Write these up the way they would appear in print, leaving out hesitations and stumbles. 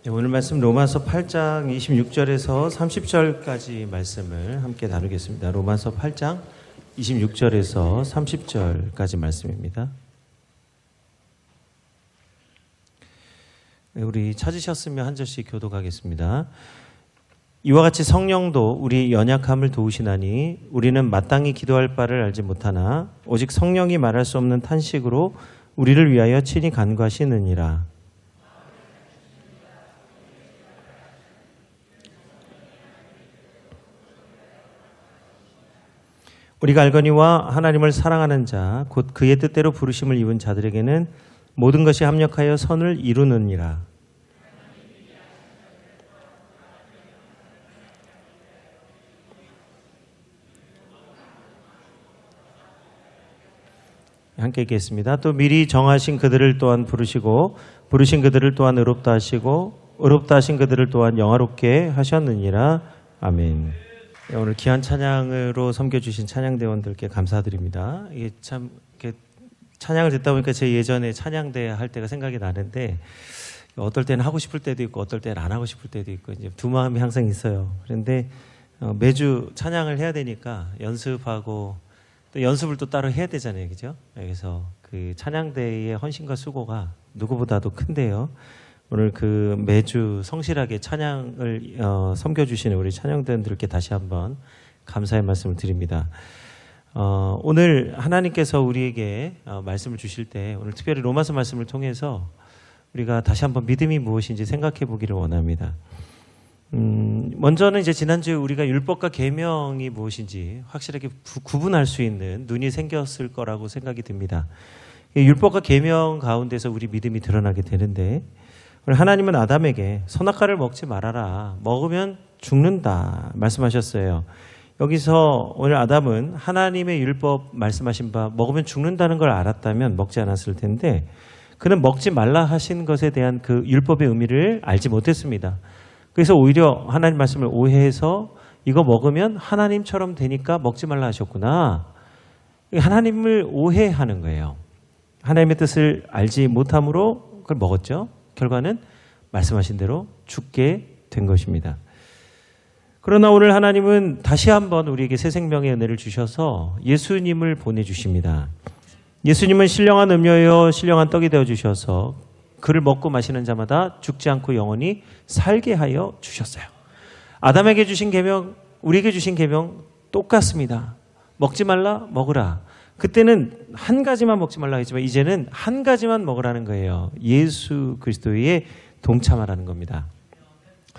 네, 오늘 말씀 로마서 8장 26절에서 30절까지 말씀을 함께 다루겠습니다. 로마서 8장 26절에서 30절까지 말씀입니다. 네, 우리 찾으셨으면 한 절씩 교독하겠습니다. 이와 같이 성령도 우리 연약함을 도우시나니 우리는 마땅히 기도할 바를 알지 못하나 오직 성령이 말할 수 없는 탄식으로 우리를 위하여 친히 간구하시느니라. 우리가 알거니와 하나님을 사랑하는 자, 곧 그의 뜻대로 부르심을 입은 자들에게는 모든 것이 합력하여 선을 이루느니라. 함께 읽겠습니다. 또 미리 정하신 그들을 또한 부르시고 부르신 그들을 또한 의롭다 하시고 의롭다 하신 그들을 또한 영화롭게 하셨느니라. 아멘. 오늘 귀한 찬양으로 섬겨주신 찬양대원들께 감사드립니다. 이게 참 이렇게 찬양을 듣다 보니까 제 예전에 찬양대 할 때가 생각이 나는데 어떨 때는 하고 싶을 때도 있고 어떨 때는 안 하고 싶을 때도 있고 이제 두 마음이 항상 있어요. 그런데 매주 찬양을 해야 되니까 연습하고 또 연습을 또 따로 해야 되잖아요, 그죠? 그래서 그 찬양대의 헌신과 수고가 누구보다도 큰데요. 오늘 그 매주 성실하게 찬양을 섬겨주시는 우리 찬양대원들께 다시 한번 감사의 말씀을 드립니다. 오늘 하나님께서 우리에게 말씀을 주실 때 오늘 특별히 로마서 말씀을 통해서 우리가 다시 한번 믿음이 무엇인지 생각해 보기를 원합니다. 먼저는 이제 지난주에 우리가 율법과 계명이 무엇인지 확실하게 구분할 수 있는 눈이 생겼을 거라고 생각이 듭니다. 율법과 계명 가운데서 우리 믿음이 드러나게 되는데 하나님은 아담에게 선악과를 먹지 말아라. 먹으면 죽는다 말씀하셨어요. 여기서 오늘 아담은 하나님의 율법 말씀하신 바 먹으면 죽는다는 걸 알았다면 먹지 않았을 텐데 그는 먹지 말라 하신 것에 대한 그 율법의 의미를 알지 못했습니다. 그래서 오히려 하나님 말씀을 오해해서 이거 먹으면 하나님처럼 되니까 먹지 말라 하셨구나. 하나님을 오해하는 거예요. 하나님의 뜻을 알지 못함으로 그걸 먹었죠. 결과는 말씀하신 대로 죽게 된 것입니다. 그러나 오늘 하나님은 다시 한번 우리에게 새 생명의 은혜를 주셔서 예수님을 보내주십니다. 예수님은 신령한 음료요 신령한 떡이 되어주셔서 그를 먹고 마시는 자마다 죽지 않고 영원히 살게 하여 주셨어요. 아담에게 주신 계명, 우리에게 주신 계명 똑같습니다. 먹지 말라, 먹으라. 그때는 한 가지만 먹지 말라 했지만 이제는 한 가지만 먹으라는 거예요. 예수 그리스도에 동참하라는 겁니다.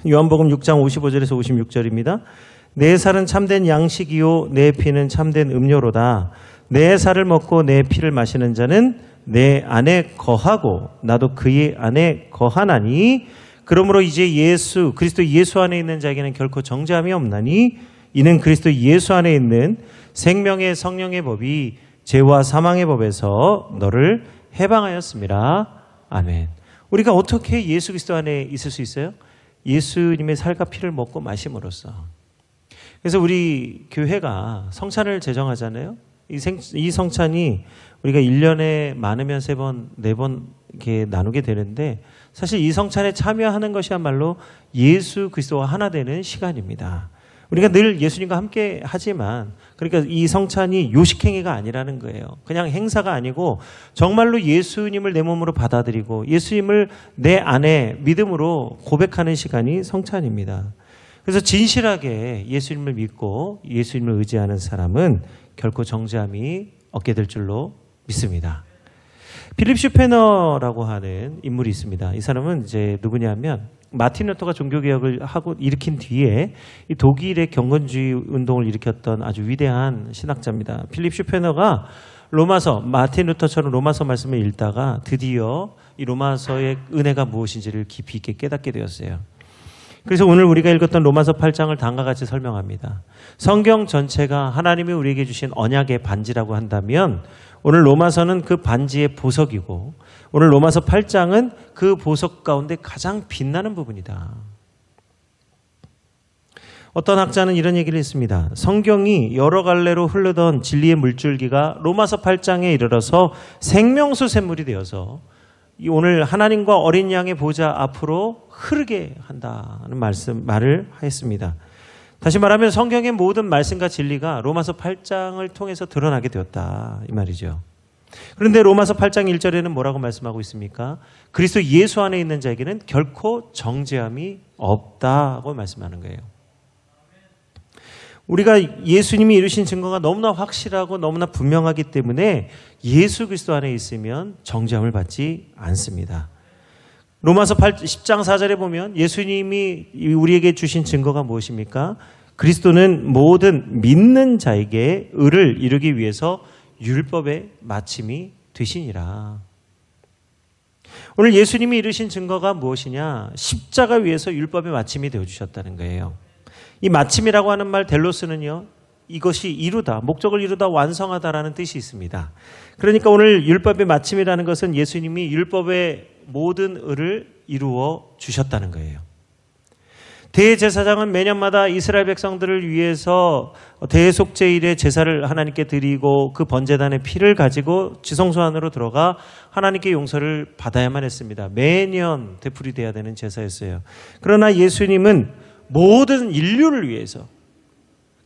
요한복음 6장 55절에서 56절입니다. 내 살은 참된 양식이요 내 피는 참된 음료로다. 내 살을 먹고 내 피를 마시는 자는 내 안에 거하고 나도 그의 안에 거하나니 그러므로 이제 예수 그리스도 예수 안에 있는 자에게는 결코 정죄함이 없나니 이는 그리스도 예수 안에 있는 생명의 성령의 법이 죄와 사망의 법에서 너를 해방하였습니다. 아멘. 우리가 어떻게 예수 그리스도 안에 있을 수 있어요? 예수님의 살과 피를 먹고 마심으로써. 그래서 우리 교회가 성찬을 제정하잖아요. 이 성찬이 우리가 1년에 많으면 3번, 4번 이렇게 나누게 되는데 사실 이 성찬에 참여하는 것이야말로 예수 그리스도와 하나 되는 시간입니다. 우리가 늘 예수님과 함께 하지만 그러니까 이 성찬이 요식행위가 아니라는 거예요. 그냥 행사가 아니고 정말로 예수님을 내 몸으로 받아들이고 예수님을 내 안에 믿음으로 고백하는 시간이 성찬입니다. 그래서 진실하게 예수님을 믿고 예수님을 의지하는 사람은 결코 정죄함이 없게 될 줄로 믿습니다. 필립 슈페너라고 하는 인물이 있습니다. 이 사람은 이제 누구냐면 마틴 루터가 종교개혁을 하고 일으킨 뒤에 이 독일의 경건주의 운동을 일으켰던 아주 위대한 신학자입니다. 필립 슈페너가 로마서, 마틴 루터처럼 로마서 말씀을 읽다가 드디어 이 로마서의 은혜가 무엇인지를 깊이 있게 깨닫게 되었어요. 그래서 오늘 우리가 읽었던 로마서 8장을 다음과 같이 설명합니다. 성경 전체가 하나님이 우리에게 주신 언약의 반지라고 한다면 오늘 로마서는 그 반지의 보석이고 오늘 로마서 8장은 그 보석 가운데 가장 빛나는 부분이다. 어떤 학자는 이런 얘기를 했습니다. 성경이 여러 갈래로 흐르던 진리의 물줄기가 로마서 8장에 이르러서 생명수 샘물이 되어서 오늘 하나님과 어린 양의 보좌 앞으로 흐르게 한다는 말을 하였습니다. 다시 말하면 성경의 모든 말씀과 진리가 로마서 8장을 통해서 드러나게 되었다 이 말이죠. 그런데 로마서 8장 1절에는 뭐라고 말씀하고 있습니까? 그리스도 예수 안에 있는 자에게는 결코 정죄함이 없다고 말씀하는 거예요. 우리가 예수님이 이루신 증거가 너무나 확실하고 너무나 분명하기 때문에 예수 그리스도 안에 있으면 정죄함을 받지 않습니다. 로마서 10장 4절에 보면 예수님이 우리에게 주신 증거가 무엇입니까? 그리스도는 모든 믿는 자에게 의를 이루기 위해서 율법의 마침이 되시니라. 오늘 예수님이 이루신 증거가 무엇이냐? 십자가 위에서 율법의 마침이 되어주셨다는 거예요. 이 마침이라고 하는 말 델로스는요, 이것이 이루다, 목적을 이루다, 완성하다라는 뜻이 있습니다. 그러니까 오늘 율법의 마침이라는 것은 예수님이 율법의 모든 의를 이루어 주셨다는 거예요. 대제사장은 매년마다 이스라엘 백성들을 위해서 대속제일의 제사를 하나님께 드리고 그 번제단의 피를 가지고 지성소 안으로 들어가 하나님께 용서를 받아야만 했습니다. 매년 되풀이돼야 되는 제사였어요. 그러나 예수님은 모든 인류를 위해서,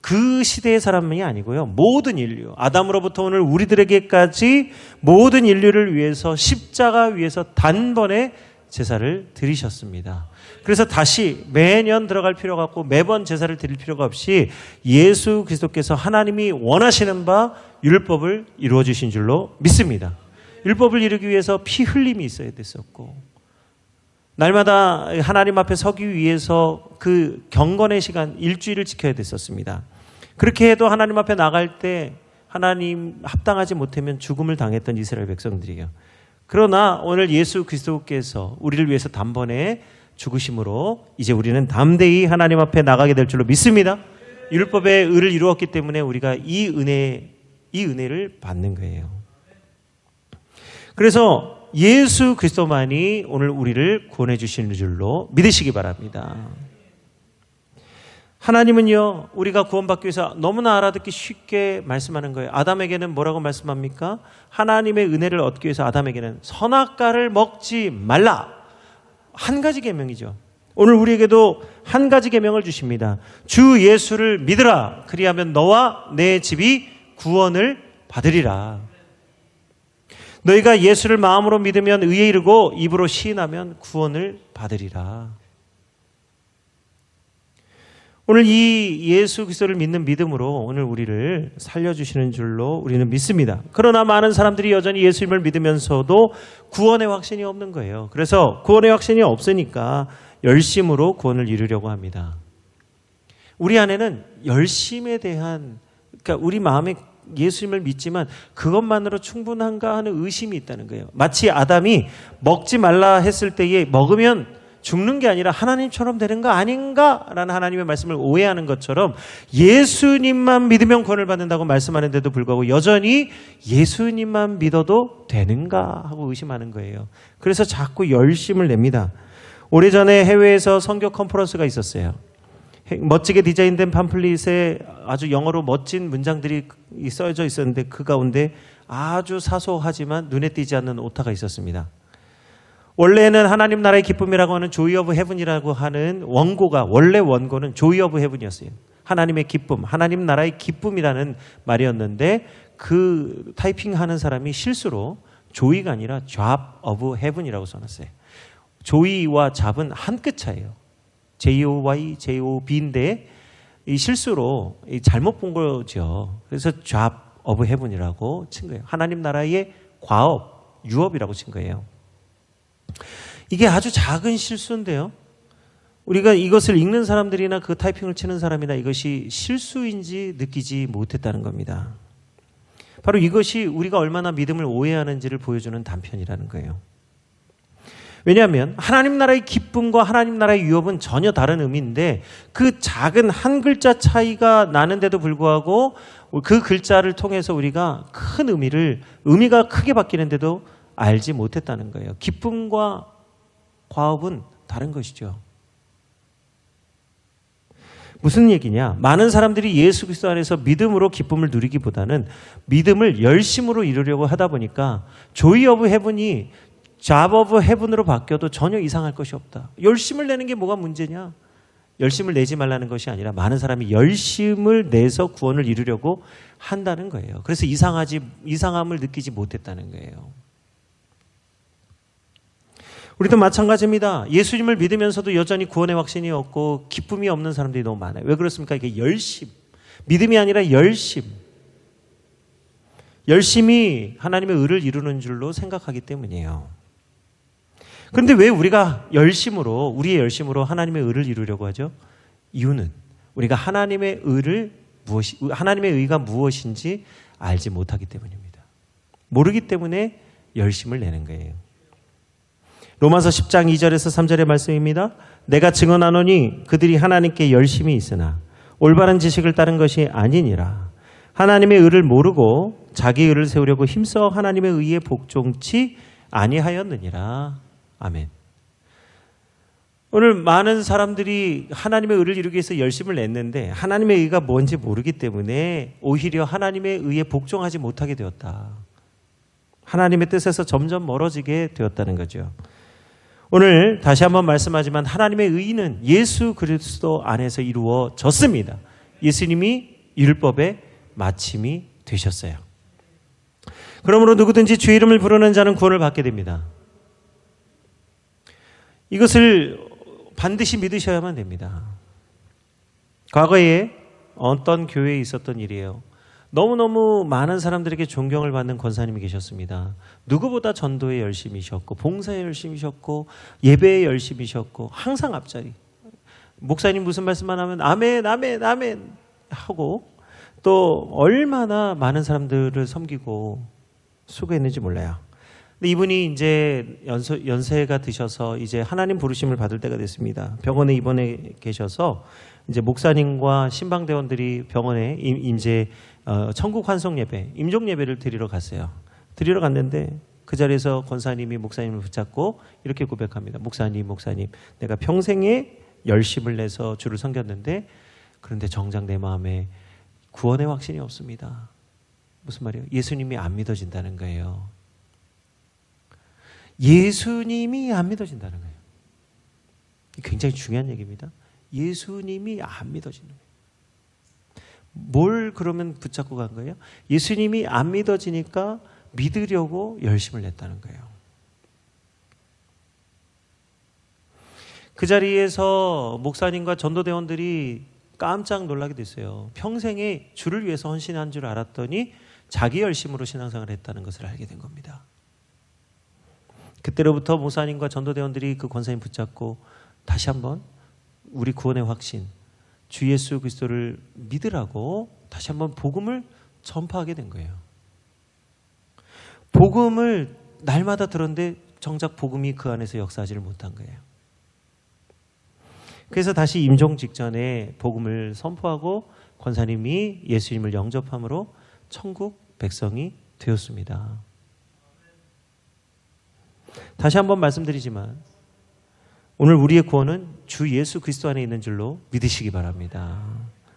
그 시대의 사람이 아니고요, 모든 인류, 아담으로부터 오늘 우리들에게까지 모든 인류를 위해서 십자가 위에서 단번에 제사를 드리셨습니다. 그래서 다시 매년 들어갈 필요가 없고 매번 제사를 드릴 필요가 없이 예수 그리스도께서 하나님이 원하시는 바 율법을 이루어 주신 줄로 믿습니다. 율법을 이루기 위해서 피 흘림이 있어야 됐었고, 날마다 하나님 앞에 서기 위해서 그 경건의 시간 일주일을 지켜야 됐었습니다. 그렇게 해도 하나님 앞에 나갈 때 하나님 합당하지 못하면 죽음을 당했던 이스라엘 백성들이에요. 그러나 오늘 예수 그리스도께서 우리를 위해서 단번에 죽으심으로 이제 우리는 담대히 하나님 앞에 나가게 될 줄로 믿습니다. 율법의 의를 이루었기 때문에 우리가 이 은혜를 받는 거예요. 그래서 예수 그리스도만이 오늘 우리를 구원해 주시는 줄로 믿으시기 바랍니다. 하나님은요, 우리가 구원받기 위해서 너무나 알아듣기 쉽게 말씀하는 거예요. 아담에게는 뭐라고 말씀합니까? 하나님의 은혜를 얻기 위해서 아담에게는 선악과를 먹지 말라. 한 가지 계명이죠. 오늘 우리에게도 한 가지 계명을 주십니다. 주 예수를 믿으라. 그리하면 너와 내 집이 구원을 받으리라. 너희가 예수를 마음으로 믿으면 의에 이르고 입으로 시인하면 구원을 받으리라. 오늘 이 예수 그리스도를 믿는 믿음으로 오늘 우리를 살려주시는 줄로 우리는 믿습니다. 그러나 많은 사람들이 여전히 예수님을 믿으면서도 구원의 확신이 없는 거예요. 그래서 구원의 확신이 없으니까 열심으로 구원을 이루려고 합니다. 우리 안에는 열심에 대한, 그러니까 우리 마음에 예수님을 믿지만 그것만으로 충분한가 하는 의심이 있다는 거예요. 마치 아담이 먹지 말라 했을 때에 먹으면 죽는 게 아니라 하나님처럼 되는 거 아닌가라는 하나님의 말씀을 오해하는 것처럼 예수님만 믿으면 구원을 받는다고 말씀하는데도 불구하고 여전히 예수님만 믿어도 되는가 하고 의심하는 거예요. 그래서 자꾸 열심을 냅니다. 오래전에 해외에서 선교 컨퍼런스가 있었어요. 멋지게 디자인된 팜플릿에 아주 영어로 멋진 문장들이 써져 있었는데 그 가운데 아주 사소하지만 눈에 띄지 않는 오타가 있었습니다. 원래는 하나님 나라의 기쁨이라고 하는 조이 오브 헤븐이라고 하는 원고가, 원래 원고는 조이 오브 헤븐이었어요. 하나님의 기쁨, 하나님 나라의 기쁨이라는 말이었는데 그 타이핑하는 사람이 실수로 조이가 아니라 잡 오브 헤븐이라고 써놨어요. 조이와 잡은 한 끗 차이예요. J-O-Y, J-O-B인데 이 실수로 잘못 본 거죠. 그래서 잡 오브 헤븐이라고 친 거예요. 하나님 나라의 과업, 유업이라고 친 거예요. 이게 아주 작은 실수인데요. 우리가 이것을 읽는 사람들이나 그 타이핑을 치는 사람이나 이것이 실수인지 느끼지 못했다는 겁니다. 바로 이것이 우리가 얼마나 믿음을 오해하는지를 보여주는 단편이라는 거예요. 왜냐하면 하나님 나라의 기쁨과 하나님 나라의 유업은 전혀 다른 의미인데 그 작은 한 글자 차이가 나는데도 불구하고 그 글자를 통해서 우리가 큰 의미가 크게 바뀌는데도 알지 못했다는 거예요. 기쁨과 과업은 다른 것이죠. 무슨 얘기냐? 많은 사람들이 예수 그리스도 안에서 믿음으로 기쁨을 누리기보다는 믿음을 열심으로 이루려고 하다 보니까 조이 오브 헤븐이 job of heaven으로 바뀌어도 전혀 이상할 것이 없다. 열심을 내는 게 뭐가 문제냐? 열심을 내지 말라는 것이 아니라 많은 사람이 열심을 내서 구원을 이루려고 한다는 거예요. 그래서 이상함을 느끼지 못했다는 거예요. 우리도 마찬가지입니다. 예수님을 믿으면서도 여전히 구원의 확신이 없고 기쁨이 없는 사람들이 너무 많아요. 왜 그렇습니까? 이게 열심. 믿음이 아니라 열심. 열심히 하나님의 의를 이루는 줄로 생각하기 때문이에요. 그런데 왜 우리가 우리의 열심으로 하나님의 의를 이루려고 하죠? 이유는 우리가 하나님의 의가 무엇인지 알지 못하기 때문입니다. 모르기 때문에 열심을 내는 거예요. 로마서 10장 2절에서 3절의 말씀입니다. 내가 증언하노니 그들이 하나님께 열심히 있으나 올바른 지식을 따른 것이 아니니라. 하나님의 의를 모르고 자기 의를 세우려고 힘써 하나님의 의에 복종치 아니하였느니라. 아멘. 오늘 많은 사람들이 하나님의 의를 이루기 위해서 열심을 냈는데 하나님의 의가 뭔지 모르기 때문에 오히려 하나님의 의에 복종하지 못하게 되었다. 하나님의 뜻에서 점점 멀어지게 되었다는 거죠. 오늘 다시 한번 말씀하지만 하나님의 의는 예수 그리스도 안에서 이루어졌습니다. 예수님이 율법의 마침이 되셨어요. 그러므로 누구든지 주 이름을 부르는 자는 구원을 받게 됩니다. 이것을 반드시 믿으셔야만 됩니다. 과거에 어떤 교회에 있었던 일이에요. 너무너무 많은 사람들에게 존경을 받는 권사님이 계셨습니다. 누구보다 전도에 열심히셨고 봉사에 열심히셨고 예배에 열심히셨고 항상 앞자리. 목사님 무슨 말씀만 하면 아멘 아멘 아멘 하고 또 얼마나 많은 사람들을 섬기고 수고했는지 몰라요. 근데 이분이 이제 연세가 드셔서 이제 하나님 부르심을 받을 때가 됐습니다. 병원에 입원해 계셔서 이제 목사님과 신방대원들이 병원에 이제 천국 환송 예배, 임종 예배를 드리러 갔어요. 드리러 갔는데 그 자리에서 권사님이 목사님을 붙잡고 이렇게 고백합니다. 목사님, 내가 평생에 열심을 내서 주를 섬겼는데 그런데 정작 내 마음에 구원의 확신이 없습니다. 무슨 말이에요? 예수님이 안 믿어진다는 거예요. 예수님이 안 믿어진다는 거예요. 굉장히 중요한 얘기입니다. 예수님이 안 믿어지는 거예요. 뭘 그러면 붙잡고 간 거예요? 예수님이 안 믿어지니까 믿으려고 열심을 냈다는 거예요. 그 자리에서 목사님과 전도대원들이 깜짝 놀라게 됐어요. 평생에 주를 위해서 헌신한 줄 알았더니 자기 열심으로 신앙생활을 했다는 것을 알게 된 겁니다. 그때로부터 목사님과 전도대원들이 그 권사님 붙잡고 다시 한번 우리 구원의 확신, 주 예수 그리스도를 믿으라고 다시 한번 복음을 전파하게 된 거예요. 복음을 날마다 들었는데 정작 복음이 그 안에서 역사하지를 못한 거예요. 그래서 다시 임종 직전에 복음을 선포하고 권사님이 예수님을 영접함으로 천국 백성이 되었습니다. 다시 한번 말씀드리지만 오늘 우리의 구원은 주 예수 그리스도 안에 있는 줄로 믿으시기 바랍니다.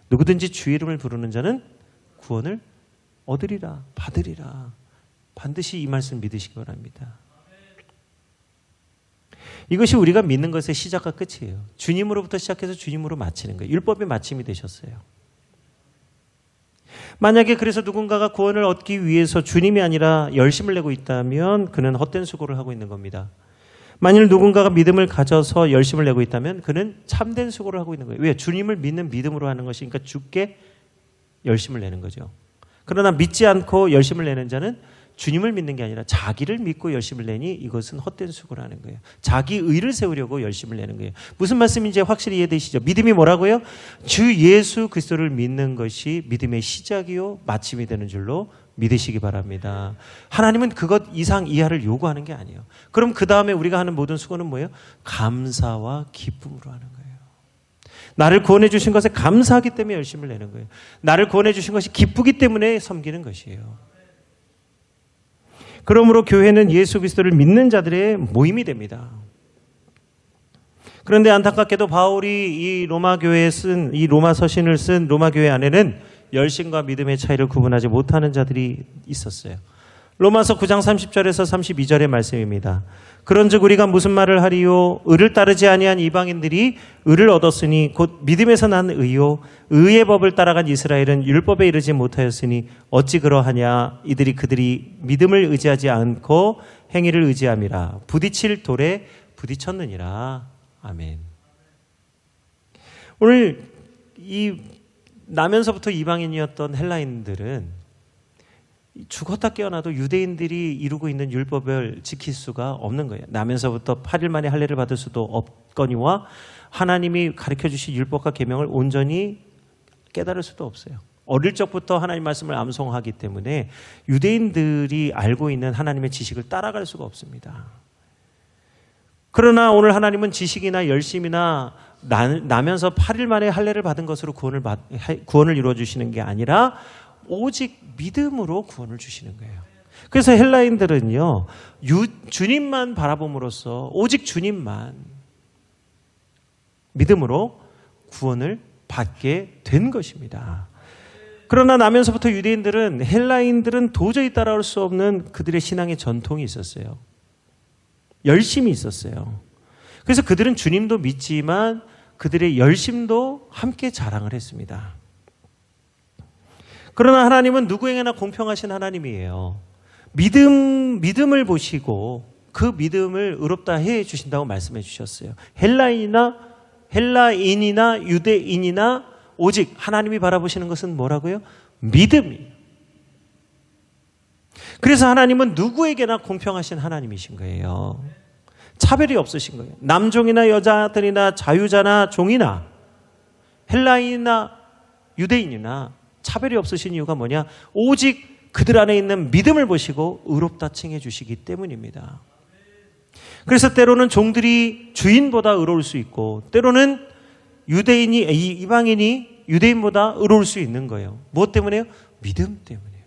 누구든지 주 이름을 부르는 자는 구원을 얻으리라, 받으리라. 반드시 이 말씀 믿으시기 바랍니다. 이것이 우리가 믿는 것의 시작과 끝이에요. 주님으로부터 시작해서 주님으로 마치는 거예요. 율법의 마침이 되셨어요. 만약에 그래서 누군가가 구원을 얻기 위해서 주님이 아니라 열심을 내고 있다면 그는 헛된 수고를 하고 있는 겁니다. 만일 누군가가 믿음을 가져서 열심을 내고 있다면 그는 참된 수고를 하고 있는 거예요. 왜? 주님을 믿는 믿음으로 하는 것이니까 주께 열심을 내는 거죠. 그러나 믿지 않고 열심을 내는 자는 주님을 믿는 게 아니라 자기를 믿고 열심을 내니 이것은 헛된 수고를 하는 거예요. 자기 의를 세우려고 열심을 내는 거예요. 무슨 말씀인지 확실히 이해되시죠? 믿음이 뭐라고요? 주 예수 그리스도를 믿는 것이 믿음의 시작이요 마침이 되는 줄로 믿으시기 바랍니다. 하나님은 그것 이상 이하를 요구하는 게 아니에요. 그럼 그 다음에 우리가 하는 모든 수고는 뭐예요? 감사와 기쁨으로 하는 거예요. 나를 구원해 주신 것에 감사하기 때문에 열심을 내는 거예요. 나를 구원해 주신 것이 기쁘기 때문에 섬기는 것이에요. 그러므로 교회는 예수 그리스도를 믿는 자들의 모임이 됩니다. 그런데 안타깝게도 바울이 이 로마 교회에 쓴 이 로마 서신을 쓴 로마 교회 안에는 열심과 믿음의 차이를 구분하지 못하는 자들이 있었어요. 로마서 9장 30절에서 32절의 말씀입니다. 그런즉 우리가 무슨 말을 하리요? 의를 따르지 아니한 이방인들이 의를 얻었으니 곧 믿음에서 난 의요. 의의 법을 따라간 이스라엘은 율법에 이르지 못하였으니 어찌 그러하냐? 이들이 그들이 믿음을 의지하지 않고 행위를 의지함이라. 부딪힐 돌에 부딪혔느니라. 아멘. 오늘 이 나면서부터 이방인이었던 헬라인들은 죽었다 깨어나도 유대인들이 이루고 있는 율법을 지킬 수가 없는 거예요. 나면서부터 8일 만에 할례를 받을 수도 없거니와 하나님이 가르쳐 주신 율법과 계명을 온전히 깨달을 수도 없어요. 어릴 적부터 하나님 말씀을 암송하기 때문에 유대인들이 알고 있는 하나님의 지식을 따라갈 수가 없습니다. 그러나 오늘 하나님은 지식이나 열심이나 나면서 8일 만에 할례를 받은 것으로 구원을 이루어 주시는 게 아니라 오직 믿음으로 구원을 주시는 거예요. 그래서 헬라인들은요, 주님만 바라봄으로써 오직 주님만 믿음으로 구원을 받게 된 것입니다. 그러나 나면서부터 유대인들은, 헬라인들은 도저히 따라올 수 없는 그들의 신앙의 전통이 있었어요. 열심이 있었어요. 그래서 그들은 주님도 믿지만 그들의 열심도 함께 자랑을 했습니다. 그러나 하나님은 누구에게나 공평하신 하나님이에요. 믿음을 보시고 그 믿음을 의롭다 해 주신다고 말씀해 주셨어요. 헬라인이나 유대인이나 오직 하나님이 바라보시는 것은 뭐라고요? 믿음이에요. 그래서 하나님은 누구에게나 공평하신 하나님이신 거예요. 차별이 없으신 거예요. 남종이나 여자들이나 자유자나 종이나 헬라인이나 유대인이나 차별이 없으신 이유가 뭐냐? 오직 그들 안에 있는 믿음을 보시고 의롭다 칭해 주시기 때문입니다. 그래서 때로는 종들이 주인보다 의로울 수 있고 때로는 이방인이 유대인보다 의로울 수 있는 거예요. 무엇 때문에요? 믿음 때문이에요.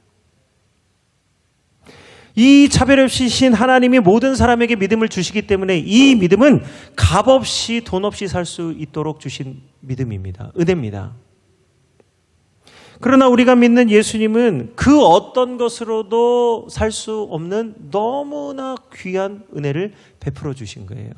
이 차별 없이신 하나님이 모든 사람에게 믿음을 주시기 때문에 이 믿음은 값없이 돈 없이 살 수 있도록 주신 믿음입니다. 은혜입니다. 그러나 우리가 믿는 예수님은 그 어떤 것으로도 살 수 없는 너무나 귀한 은혜를 베풀어 주신 거예요.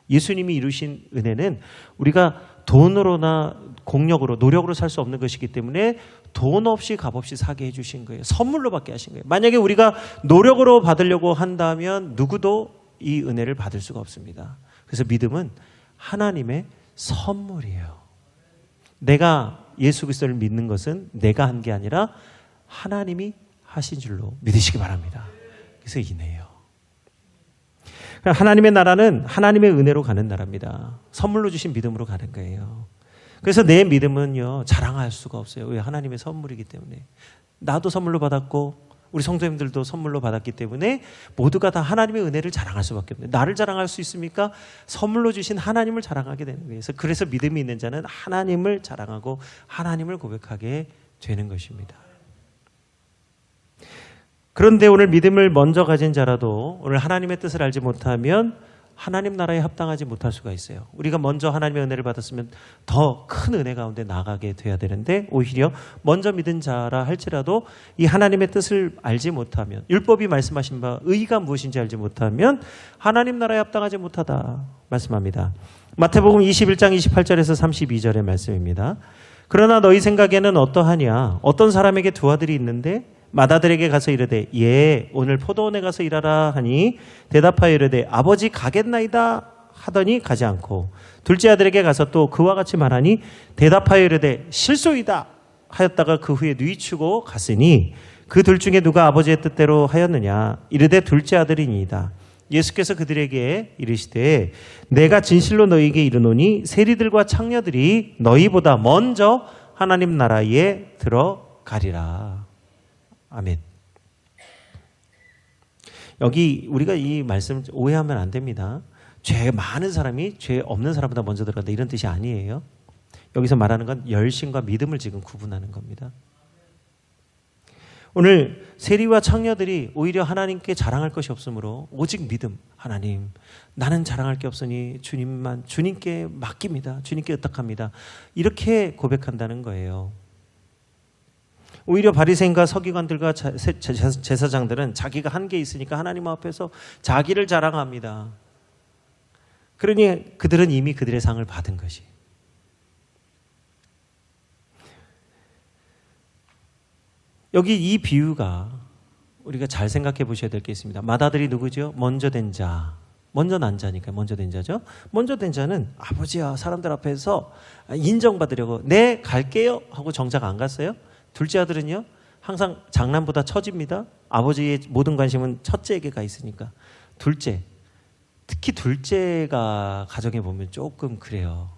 예수님이 이루신 은혜는 우리가 돈으로나 공력으로, 노력으로 살 수 없는 것이기 때문에 돈 없이 값 없이 사게 해주신 거예요. 선물로 받게 하신 거예요. 만약에 우리가 노력으로 받으려고 한다면 누구도 이 은혜를 받을 수가 없습니다. 그래서 믿음은 하나님의 선물이에요. 내가 예수 그리스도를 믿는 것은 내가 한 게 아니라 하나님이 하신 줄로 믿으시기 바랍니다. 그래서 이네요. 하나님의 나라는 하나님의 은혜로 가는 나라입니다. 선물로 주신 믿음으로 가는 거예요. 그래서 내 믿음은요, 자랑할 수가 없어요. 왜? 하나님의 선물이기 때문에. 나도 선물로 받았고 우리 성도님들도 선물로 받았기 때문에 모두가 다 하나님의 은혜를 자랑할 수밖에 없는데, 나를 자랑할 수 있습니까? 선물로 주신 하나님을 자랑하게 되는 거예요. 그래서 믿음이 있는 자는 하나님을 자랑하고 하나님을 고백하게 되는 것입니다. 그런데 오늘 믿음을 먼저 가진 자라도 오늘 하나님의 뜻을 알지 못하면 하나님 나라에 합당하지 못할 수가 있어요. 우리가 먼저 하나님의 은혜를 받았으면 더 큰 은혜 가운데 나가게 돼야 되는데, 오히려 먼저 믿은 자라 할지라도 이 하나님의 뜻을 알지 못하면, 율법이 말씀하신 바 의가 무엇인지 알지 못하면 하나님 나라에 합당하지 못하다 말씀합니다. 마태복음 21장 28절에서 32절의 말씀입니다. 그러나 너희 생각에는 어떠하냐? 어떤 사람에게 두 아들이 있는데 맏아들에게 가서 이르되 예 오늘 포도원에 가서 일하라 하니 대답하여 이르되 아버지 가겠나이다 하더니 가지 않고, 둘째 아들에게 가서 또 그와 같이 말하니 대답하여 이르되 실소이다 하였다가 그 후에 뉘추고 갔으니 그 둘 중에 누가 아버지의 뜻대로 하였느냐? 이르되 둘째 아들이니이다. 예수께서 그들에게 이르시되 내가 진실로 너희에게 이르노니 세리들과 창녀들이 너희보다 먼저 하나님 나라에 들어가리라. 아멘. 여기 우리가 이 말씀 오해하면 안 됩니다. 죄 많은 사람이 죄 없는 사람보다 먼저 들어간다, 이런 뜻이 아니에요. 여기서 말하는 건 열심과 믿음을 지금 구분하는 겁니다. 오늘 세리와 창녀들이 오히려 하나님께 자랑할 것이 없으므로 오직 믿음, 하나님 나는 자랑할 게 없으니 주님만, 주님께 맡깁니다, 주님께 의탁합니다, 이렇게 고백한다는 거예요. 오히려 바리새인과 서기관들과 제사장들은 자기가 한 게 있으니까 하나님 앞에서 자기를 자랑합니다. 그러니 그들은 이미 그들의 상을 받은 것이. 여기 이 비유가 우리가 잘 생각해 보셔야 될 게 있습니다. 맏아들이 누구죠? 먼저 된 자. 먼저 난 자니까 먼저 된 자죠. 먼저 된 자는 아버지야 사람들 앞에서 인정받으려고 네 갈게요 하고 정작 안 갔어요. 둘째 아들은요 항상 장남보다 처집니다. 아버지의 모든 관심은 첫째에게 가 있으니까. 둘째, 특히 둘째가 가정에 보면 조금 그래요.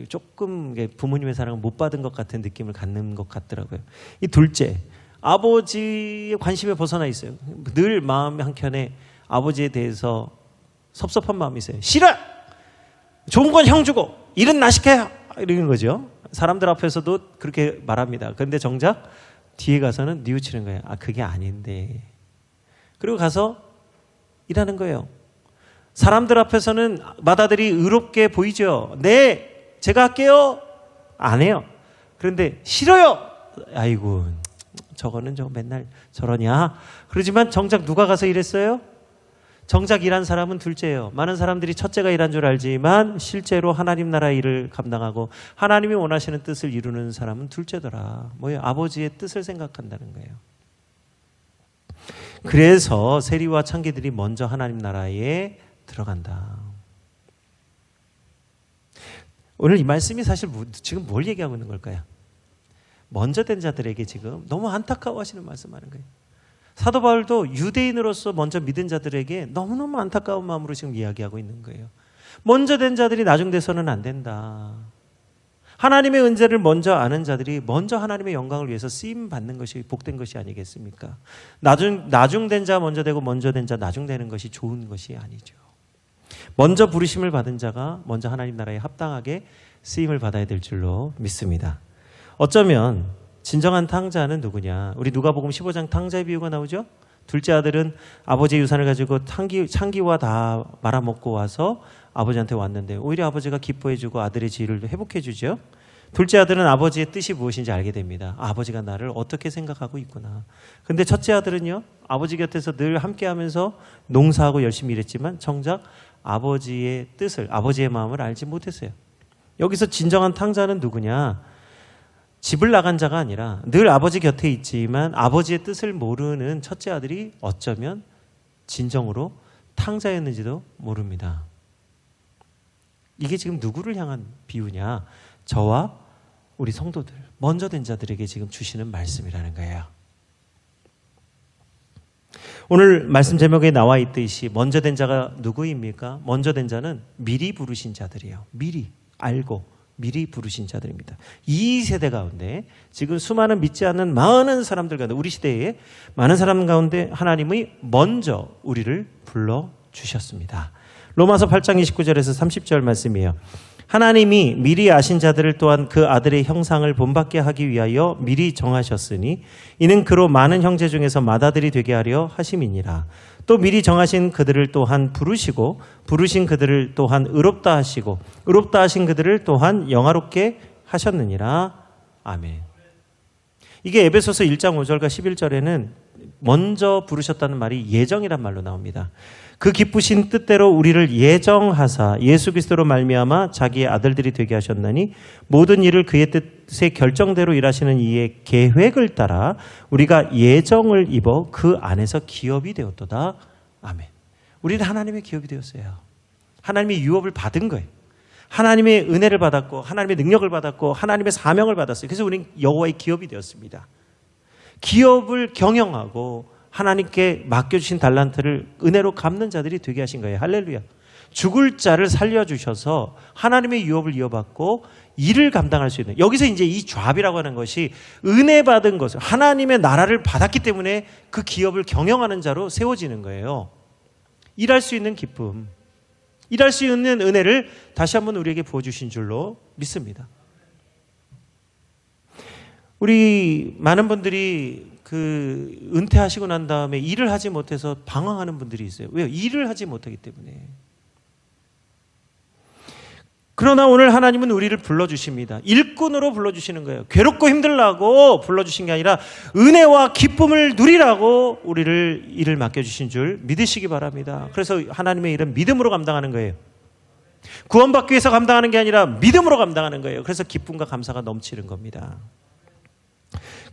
조금 부모님의 사랑을 못 받은 것 같은 느낌을 갖는 것 같더라고요. 이 둘째, 아버지의 관심에 벗어나 있어요. 늘 마음 한켠에 아버지에 대해서 섭섭한 마음이 있어요. 싫어! 좋은 건 형 주고 일은 나 시켜요! 이러는 거죠. 사람들 앞에서도 그렇게 말합니다. 그런데 정작 뒤에 가서는 뉘우치는 거예요. 아, 그게 아닌데. 그리고 가서 일하는 거예요. 사람들 앞에서는 맏아들이 의롭게 보이죠. 네, 제가 할게요. 안 해요. 그런데 싫어요. 아이고, 저거는 저 맨날 저러냐. 그러지만 정작 누가 가서 일했어요? 정작 일한 사람은 둘째예요. 많은 사람들이 첫째가 일한 줄 알지만 실제로 하나님 나라 일을 감당하고 하나님이 원하시는 뜻을 이루는 사람은 둘째더라. 뭐예요? 아버지의 뜻을 생각한다는 거예요. 그래서 세리와 창기들이 먼저 하나님 나라에 들어간다. 오늘 이 말씀이 사실 지금 뭘 얘기하고 있는 걸까요? 먼저 된 자들에게 지금 너무 안타까워하시는 말씀하는 거예요. 사도 바울도 유대인으로서 먼저 믿은 자들에게 너무너무 안타까운 마음으로 지금 이야기하고 있는 거예요. 먼저 된 자들이 나중돼서는 안 된다. 하나님의 은혜를 먼저 아는 자들이 먼저 하나님의 영광을 위해서 쓰임 받는 것이 복된 것이 아니겠습니까? 나중된 자 먼저 되고 먼저 된 자 나중되는 것이 좋은 것이 아니죠. 먼저 부르심을 받은 자가 먼저 하나님 나라에 합당하게 쓰임을 받아야 될 줄로 믿습니다. 어쩌면 진정한 탕자는 누구냐? 우리 누가복음 15장 탕자의 비유가 나오죠? 둘째 아들은 아버지의 유산을 가지고 창기와 다 말아먹고 와서 아버지한테 왔는데 오히려 아버지가 기뻐해주고 아들의 지위를 회복해주죠. 둘째 아들은 아버지의 뜻이 무엇인지 알게 됩니다. 아버지가 나를 어떻게 생각하고 있구나. 근데 첫째 아들은요, 아버지 곁에서 늘 함께하면서 농사하고 열심히 일했지만 정작 아버지의 뜻을, 아버지의 마음을 알지 못했어요. 여기서 진정한 탕자는 누구냐? 집을 나간 자가 아니라 늘 아버지 곁에 있지만 아버지의 뜻을 모르는 첫째 아들이 어쩌면 진정으로 탕자였는지도 모릅니다. 이게 지금 누구를 향한 비유냐? 저와 우리 성도들, 먼저 된 자들에게 지금 주시는 말씀이라는 거예요. 오늘 말씀 제목에 나와 있듯이 먼저 된 자가 누구입니까? 먼저 된 자는 미리 부르신 자들이에요. 미리 알고 미리 부르신 자들입니다. 이 세대 가운데 지금 수많은 믿지 않는 많은 사람들 가운데 우리 시대에 많은 사람 가운데 하나님이 먼저 우리를 불러주셨습니다. 로마서 8장 29절에서 30절 말씀이에요. 하나님이 미리 아신 자들을 또한 그 아들의 형상을 본받게 하기 위하여 미리 정하셨으니 이는 그로 많은 형제 중에서 맏아들이 되게 하려 하심이니라. 또 미리 정하신 그들을 또한 부르시고 부르신 그들을 또한 의롭다 하시고 의롭다 하신 그들을 또한 영화롭게 하셨느니라. 아멘. 이게 에베소서 1장 5절과 11절에는 먼저 부르셨다는 말이 예정이란 말로 나옵니다. 그 기쁘신 뜻대로 우리를 예정하사 예수 그리스도로 말미암아 자기의 아들들이 되게 하셨나니 모든 일을 그의 뜻의 결정대로 일하시는 이의 계획을 따라 우리가 예정을 입어 그 안에서 기업이 되었도다. 아멘. 우리는 하나님의 기업이 되었어요. 하나님의 유업을 받은 거예요. 하나님의 은혜를 받았고 하나님의 능력을 받았고 하나님의 사명을 받았어요. 그래서 우리는 여호와의 기업이 되었습니다. 기업을 경영하고 하나님께 맡겨주신 달란트를 은혜로 갚는 자들이 되게 하신 거예요. 할렐루야. 죽을 자를 살려주셔서 하나님의 유업을 이어받고 일을 감당할 수 있는, 여기서 이제 이 잡이라고 하는 것이 은혜 받은 것을, 하나님의 나라를 받았기 때문에 그 기업을 경영하는 자로 세워지는 거예요. 일할 수 있는 기쁨, 일할 수 있는 은혜를 다시 한번 우리에게 부어주신 줄로 믿습니다. 우리 많은 분들이 은퇴하시고 난 다음에 일을 하지 못해서 방황하는 분들이 있어요. 왜요? 일을 하지 못하기 때문에. 그러나 오늘 하나님은 우리를 불러주십니다. 일꾼으로 불러주시는 거예요. 괴롭고 힘들라고 불러주신 게 아니라 은혜와 기쁨을 누리라고 우리를 일을 맡겨주신 줄 믿으시기 바랍니다. 그래서 하나님의 일은 믿음으로 감당하는 거예요. 구원받기 위해서 감당하는 게 아니라 믿음으로 감당하는 거예요. 그래서 기쁨과 감사가 넘치는 겁니다.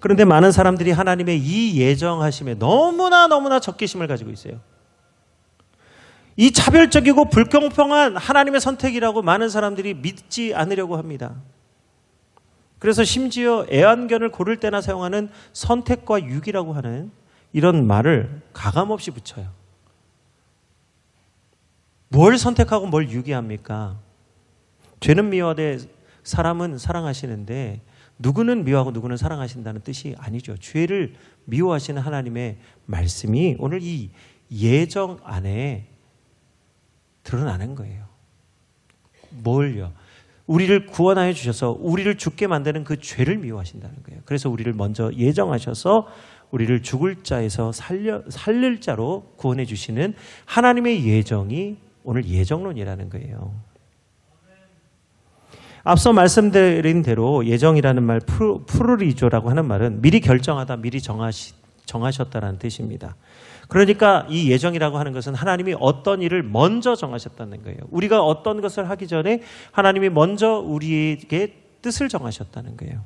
그런데 많은 사람들이 하나님의 이 예정하심에 너무나 적개심을 가지고 있어요. 이 차별적이고 불공평한 하나님의 선택이라고 많은 사람들이 믿지 않으려고 합니다. 그래서 심지어 애완견을 고를 때나 사용하는 선택과 유기라고 하는 이런 말을 가감없이 붙여요. 뭘 선택하고 뭘 유기합니까? 죄는 미워하되 사람은 사랑하시는데 누구는 미워하고 누구는 사랑하신다는 뜻이 아니죠. 죄를 미워하시는 하나님의 말씀이 오늘 이 예정 안에 드러나는 거예요. 뭘요? 우리를 구원하여 주셔서 우리를 죽게 만드는 그 죄를 미워하신다는 거예요. 그래서 우리를 먼저 예정하셔서 우리를 죽을 자에서 살릴 자로 구원해 주시는 하나님의 예정이 오늘 예정론이라는 거예요. 앞서 말씀드린 대로 예정이라는 말, 프루리조라고 하는 말은 미리 결정하다, 미리 정하셨다는 뜻입니다. 그러니까 이 예정이라고 하는 것은 하나님이 어떤 일을 먼저 정하셨다는 거예요. 우리가 어떤 것을 하기 전에 하나님이 먼저 우리에게 뜻을 정하셨다는 거예요.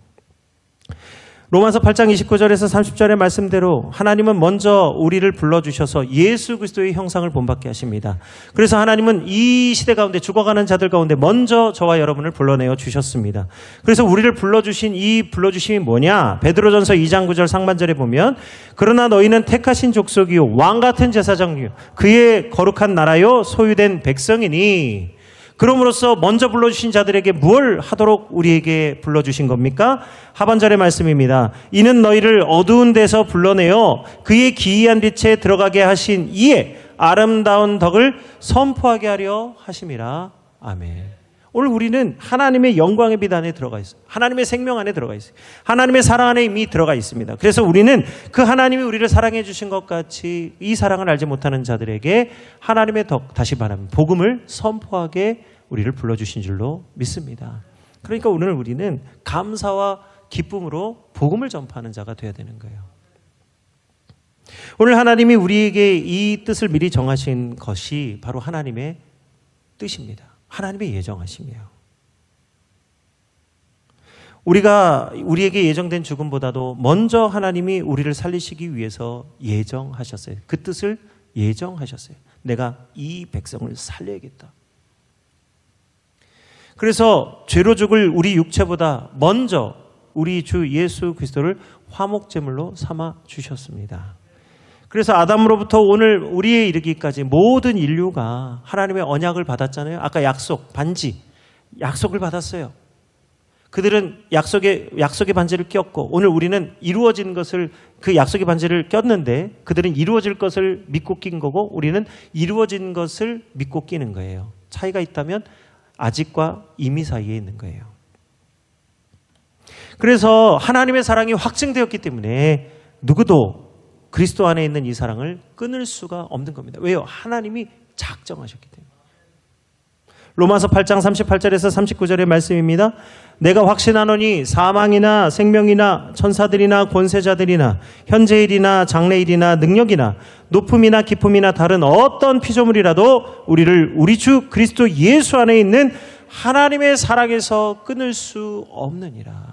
로마서 8장 29절에서 30절의 말씀대로 하나님은 먼저 우리를 불러주셔서 예수 그리스도의 형상을 본받게 하십니다. 그래서 하나님은 이 시대 가운데 죽어가는 자들 가운데 먼저 저와 여러분을 불러내어 주셨습니다. 그래서 우리를 불러주신 이 불러주심이 뭐냐? 베드로전서 2장 9절 상반절에 보면 그러나 너희는 택하신 족속이요 왕같은 제사장이요 그의 거룩한 나라요 소유된 백성이니 그럼으로써 먼저 불러주신 자들에게 뭘 하도록 우리에게 불러주신 겁니까? 하반절의 말씀입니다. 이는 너희를 어두운 데서 불러내어 그의 기이한 빛에 들어가게 하신 이의 아름다운 덕을 선포하게 하려 하심이라. 아멘. 오늘 우리는 하나님의 영광의 빛 안에 들어가 있어요. 하나님의 생명 안에 들어가 있어요. 하나님의 사랑 안에 이미 들어가 있습니다. 그래서 우리는 그 하나님이 우리를 사랑해 주신 것 같이 이 사랑을 알지 못하는 자들에게 하나님의 덕, 다시 말하면 복음을 선포하게 우리를 불러주신 줄로 믿습니다. 그러니까 오늘 우리는 감사와 기쁨으로 복음을 전파하는 자가 되어야 되는 거예요. 오늘 하나님이 우리에게 이 뜻을 미리 정하신 것이 바로 하나님의 뜻입니다. 하나님의 예정하심이에요. 우리에게 예정된 죽음보다도 먼저 하나님이 우리를 살리시기 위해서 예정하셨어요. 그 뜻을 예정하셨어요. 내가 이 백성을 살려야겠다. 그래서 죄로 죽을 우리 육체보다 먼저 우리 주 예수 그리스도를 화목제물로 삼아 주셨습니다. 그래서 아담으로부터 오늘 우리에 이르기까지 모든 인류가 하나님의 언약을 받았잖아요. 아까 약속, 반지, 약속을 받았어요. 그들은 약속의 반지를 꼈고 오늘 우리는 이루어진 것을 그 약속의 반지를 꼈는데 그들은 이루어질 것을 믿고 낀 거고 우리는 이루어진 것을 믿고 끼는 거예요. 차이가 있다면 아직과 이미 사이에 있는 거예요. 그래서 하나님의 사랑이 확증되었기 때문에 누구도 그리스도 안에 있는 이 사랑을 끊을 수가 없는 겁니다. 왜요? 하나님이 작정하셨기 때문에. 로마서 8장 38절에서 39절의 말씀입니다. 내가 확신하노니 사망이나 생명이나 천사들이나 권세자들이나 현재일이나 장래일이나 능력이나 높음이나 깊음이나 다른 어떤 피조물이라도 우리를 우리 주 그리스도 예수 안에 있는 하나님의 사랑에서 끊을 수 없느니라.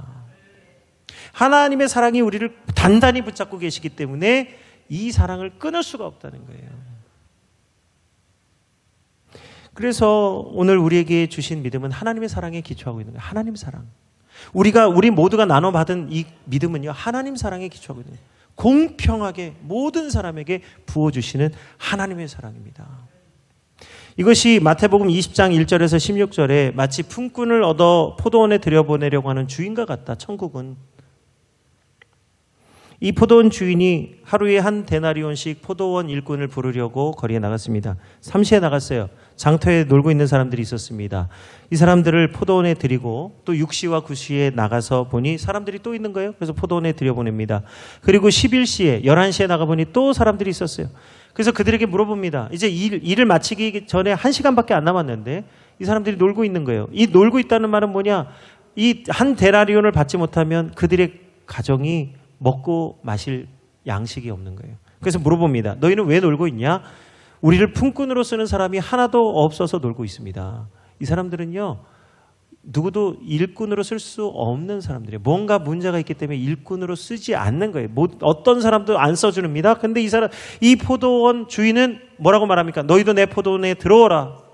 하나님의 사랑이 우리를 단단히 붙잡고 계시기 때문에 이 사랑을 끊을 수가 없다는 거예요. 그래서 오늘 우리에게 주신 믿음은 하나님의 사랑에 기초하고 있는 거예요. 하나님 사랑. 우리 모두가 나눠받은 이 믿음은요, 하나님 사랑에 기초하고 있는 거예요. 공평하게 모든 사람에게 부어주시는 하나님의 사랑입니다. 이것이 마태복음 20장 1절에서 16절에 마치 품꾼을 얻어 포도원에 들여보내려고 하는 주인과 같다. 천국은. 이 포도원 주인이 하루에 한 데나리온씩 포도원 일꾼을 부르려고 거리에 나갔습니다. 삼시에 나갔어요. 장터에 놀고 있는 사람들이 있었습니다. 이 사람들을 포도원에 들이고 또 6시와 9시에 나가서 보니 사람들이 또 있는 거예요. 그래서 포도원에 들여보냅니다. 그리고 11시에 11시에 나가보니 또 사람들이 있었어요. 그래서 그들에게 물어봅니다. 이제 일을 마치기 전에 1시간밖에 안 남았는데 이 사람들이 놀고 있는 거예요. 이 놀고 있다는 말은 뭐냐? 이 한 데나리온을 받지 못하면 그들의 가정이 먹고 마실 양식이 없는 거예요. 그래서 물어봅니다. 너희는 왜 놀고 있냐? 우리를 품꾼으로 쓰는 사람이 하나도 없어서 놀고 있습니다. 이 사람들은요, 누구도 일꾼으로 쓸 수 없는 사람들이에요. 뭔가 문제가 있기 때문에 일꾼으로 쓰지 않는 거예요. 어떤 사람도 안 써주는입니다. 근데 이 포도원 주인은 뭐라고 말합니까? 너희도 내 포도원에 들어오라.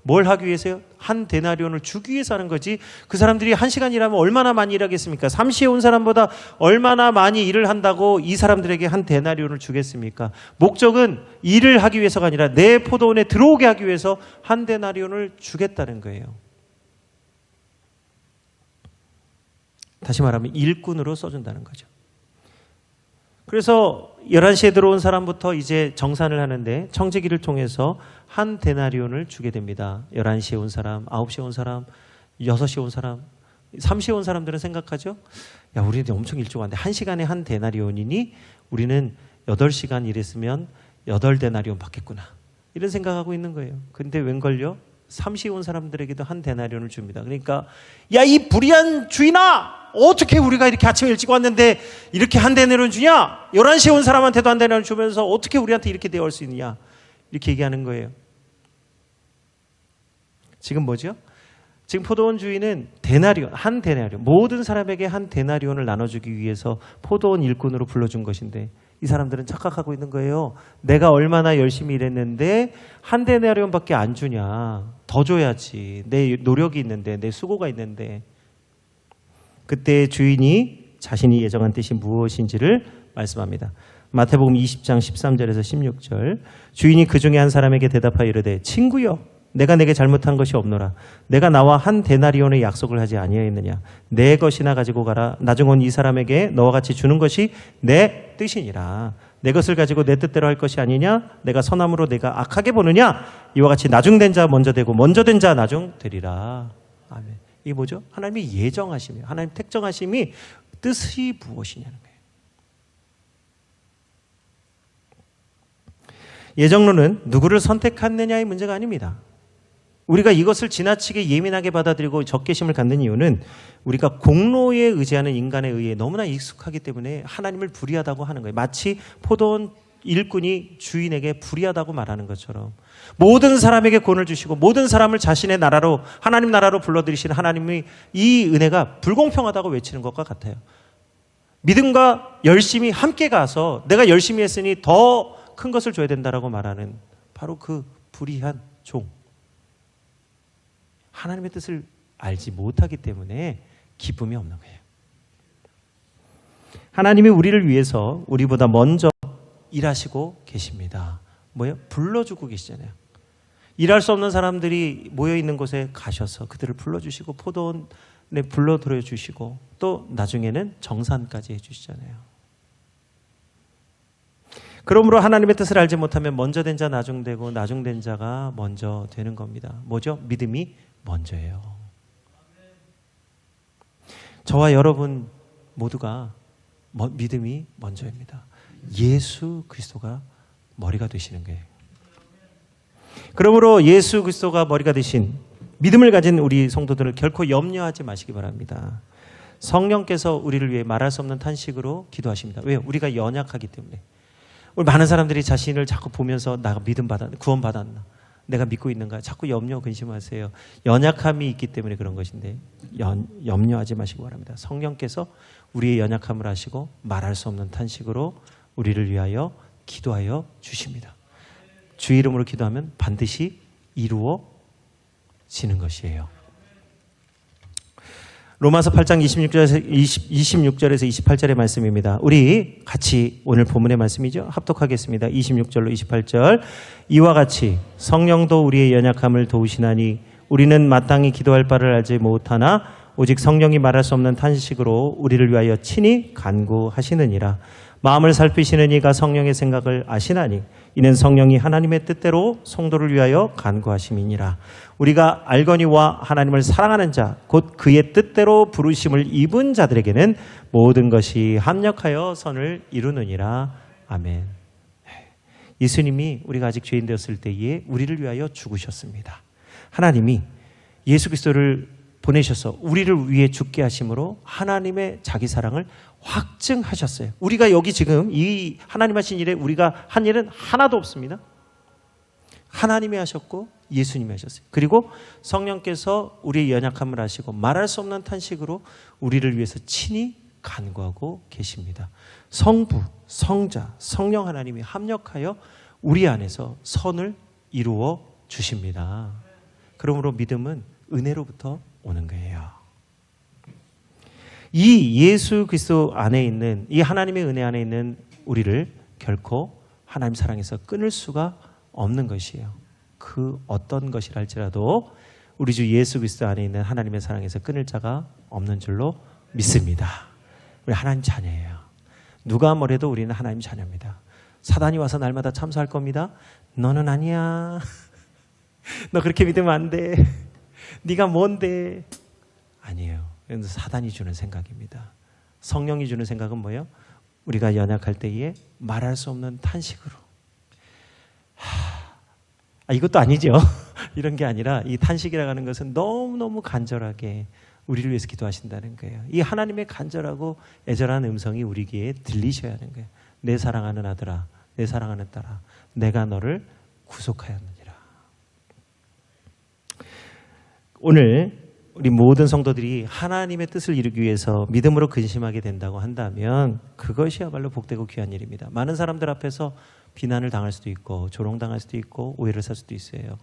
뭘 하기 위해서요? 한 데나리온을 주기 위해서 하는 거지. 그 사람들이 1시간 일하면 얼마나 많이 일하겠습니까? 삼시에 온 사람보다 얼마나 많이 일을 한다고 이 사람들에게 한 데나리온을 주겠습니까? 목적은 일을 하기 위해서가 아니라 내 포도원에 들어오게 하기 위해서 한 데나리온을 주겠다는 거예요. 다시 말하면 일꾼으로 써준다는 거죠. 그래서 11시에 들어온 사람부터 이제 정산을 하는데 청지기를 통해서 한 데나리온을 주게 됩니다. 11시에 온 사람, 9시에 온 사람, 6시에 온 사람, 3시에 온 사람들은 생각하죠. 야, 우리는 엄청 일찍 왔는데 1시간에 한 데나리온이니 우리는 8시간 일했으면 8데나리온 받겠구나. 이런 생각하고 있는 거예요. 근데 웬걸요? 3시에 온 사람들에게도 한 데나리온을 줍니다. 그러니까 야, 이 불의한 주인아! 어떻게 우리가 이렇게 아침에 일찍 왔는데 이렇게 한 데나리온 주냐? 11시에 온 사람한테도 한 데나리온 주면서 어떻게 우리한테 이렇게 대할 수 있느냐? 이렇게 얘기하는 거예요. 지금 뭐죠? 지금 포도원 주인은 한 데나리온, 모든 사람에게 한 데나리온을 나눠주기 위해서 포도원 일꾼으로 불러준 것인데 이 사람들은 착각하고 있는 거예요. 내가 얼마나 열심히 일했는데 한 데나리온밖에 안 주냐? 더 줘야지. 내 노력이 있는데, 내 수고가 있는데. 그때 주인이 자신이 예정한 뜻이 무엇인지를 말씀합니다. 마태복음 20장 13절에서 16절. 주인이 그 중에 한 사람에게 대답하여 이르되 친구여, 내가 내게 잘못한 것이 없노라. 내가 나와 한 데나리온의 약속을 하지 아니하였느냐. 내 것이나 가지고 가라. 나중 온 이 사람에게 너와 같이 주는 것이 내 뜻이니라. 내 것을 가지고 내 뜻대로 할 것이 아니냐. 내가 선함으로 내가 악하게 보느냐. 이와 같이 나중된 자 먼저 되고 먼저 된 자 나중 되리라. 아멘. 이게 뭐죠? 하나님이 예정하심이, 하나님 택정하심이 뜻이 무엇이냐는 거예요. 예정론은 누구를 선택했느냐의 문제가 아닙니다. 우리가 이것을 지나치게 예민하게 받아들이고 적개심을 갖는 이유는 우리가 공로에 의지하는 인간에 의해 너무나 익숙하기 때문에 하나님을 불의하다고 하는 거예요. 마치 포도원 일꾼이 주인에게 불의하다고 말하는 것처럼 모든 사람에게 권을 주시고 모든 사람을 자신의 나라로, 하나님 나라로 불러들이시는 하나님이 이 은혜가 불공평하다고 외치는 것과 같아요. 믿음과 열심히 함께 가서 내가 열심히 했으니 더 큰 것을 줘야 된다라고 말하는 바로 그 불의한 종. 하나님의 뜻을 알지 못하기 때문에 기쁨이 없는 거예요. 하나님이 우리를 위해서 우리보다 먼저 일하시고 계십니다. 뭐예요? 불러주고 계시잖아요. 일할 수 없는 사람들이 모여있는 곳에 가셔서 그들을 불러주시고 포도원에 불러들여 주시고 또 나중에는 정산까지 해주시잖아요. 그러므로 하나님의 뜻을 알지 못하면 먼저 된 자 나중 되고 나중 된 자가 먼저 되는 겁니다. 뭐죠? 믿음이 먼저예요. 저와 여러분 모두가 믿음이 먼저입니다. 예수 그리스도가 머리가 되시는 거예요. 그러므로 예수 그리스도가 머리가 되신 믿음을 가진 우리 성도들을 결코 염려하지 마시기 바랍니다. 성령께서 우리를 위해 말할 수 없는 탄식으로 기도하십니다. 왜요? 우리가 연약하기 때문에. 우리 많은 사람들이 자신을 자꾸 보면서 나가 구원 받았나? 내가 믿고 있는가? 자꾸 염려 근심하세요. 연약함이 있기 때문에 그런 것인데 염려하지 마시기 바랍니다. 성령께서 우리의 연약함을 아시고 말할 수 없는 탄식으로 우리를 위하여 기도하여 주십니다. 주의 이름으로 기도하면 반드시 이루어지는 것이에요. 로마서 8장 26절에서 28절의 말씀입니다. 우리 같이 오늘 본문의 말씀이죠. 합독하겠습니다. 26절로 28절. 이와 같이 성령도 우리의 연약함을 도우시나니 우리는 마땅히 기도할 바를 알지 못하나 오직 성령이 말할 수 없는 탄식으로 우리를 위하여 친히 간구하시느니라. 마음을 살피시는 이가 성령의 생각을 아시나니 이는 성령이 하나님의 뜻대로 성도를 위하여 간구하심이니라. 우리가 알거니와 하나님을 사랑하는 자 곧 그의 뜻대로 부르심을 입은 자들에게는 모든 것이 합력하여 선을 이루느니라. 아멘. 예수님이 우리가 아직 죄인 되었을 때에 우리를 위하여 죽으셨습니다. 하나님이 예수 그리스도를 보내셔서 우리를 위해 죽게 하심으로 하나님의 자기 사랑을 확증하셨어요. 우리가 여기 지금 이 하나님 하신 일에 우리가 한 일은 하나도 없습니다. 하나님이 하셨고 예수님이 하셨어요. 그리고 성령께서 우리의 연약함을 아시고 말할 수 없는 탄식으로 우리를 위해서 친히 간구하고 계십니다. 성부, 성자, 성령 하나님이 합력하여 우리 안에서 선을 이루어 주십니다. 그러므로 믿음은 은혜로부터 오는 거예요. 이 예수 그리스도 안에 있는, 이 하나님의 은혜 안에 있는 우리를 결코 하나님 사랑에서 끊을 수가 없는 것이에요. 그 어떤 것이라 할지라도 우리 주 예수 그리스도 안에 있는 하나님의 사랑에서 끊을 자가 없는 줄로 믿습니다. 우리 하나님 자녀예요. 누가 뭐래도 우리는 하나님 자녀입니다. 사단이 와서 날마다 참소할 겁니다. 너는 아니야. 너 그렇게 믿으면 안 돼. 네가 뭔데? 아니에요. 이건 사단이 주는 생각입니다. 성령이 주는 생각은 뭐예요? 우리가 연약할 때에 말할 수 없는 탄식으로. 이것도 아니죠. 이런 게 아니라 이 탄식이라고 하는 것은 너무너무 간절하게 우리를 위해서 기도하신다는 거예요. 이 하나님의 간절하고 애절한 음성이 우리 귀에 들리셔야 하는 거예요. 내 사랑하는 아들아, 내 사랑하는 딸아, 내가 너를 구속하였느니라. 오늘 우리 모든 성도들이 하나님의 뜻을 이루기 위해서 믿음으로 근심하게 된다고 한다면 그것이야말로 복되고 귀한 일입니다. 많은 사람들 앞에서 비난을 당할 수도 있고 조롱당할 수도 있고 오해를 살 수도 있어요.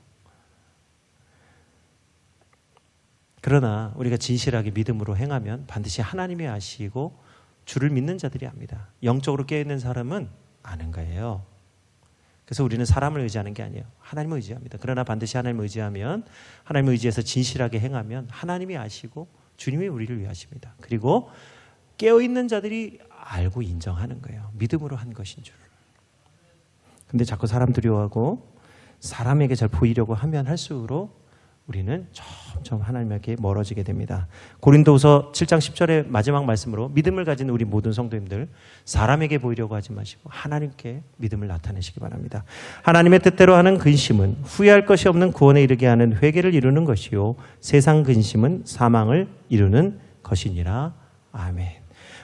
그러나 우리가 진실하게 믿음으로 행하면 반드시 하나님이 아시고 주를 믿는 자들이 압니다. 영적으로 깨어있는 사람은 아는 거예요. 그래서 우리는 사람을 의지하는 게 아니에요. 하나님을 의지합니다. 그러나 반드시 하나님을 의지하면, 하나님을 의지해서 진실하게 행하면 하나님이 아시고 주님이 우리를 위하십니다. 그리고 깨어있는 자들이 알고 인정하는 거예요. 믿음으로 한 것인 줄. 근데 자꾸 사람 두려워하고 사람에게 잘 보이려고 하면 할수록 우리는 점점 하나님에게 멀어지게 됩니다. 고린도후서 7장 10절의 마지막 말씀으로 믿음을 가진 우리 모든 성도님들, 사람에게 보이려고 하지 마시고 하나님께 믿음을 나타내시기 바랍니다. 하나님의 뜻대로 하는 근심은 후회할 것이 없는 구원에 이르게 하는 회개를 이루는 것이요 세상 근심은 사망을 이루는 것이니라. 아멘.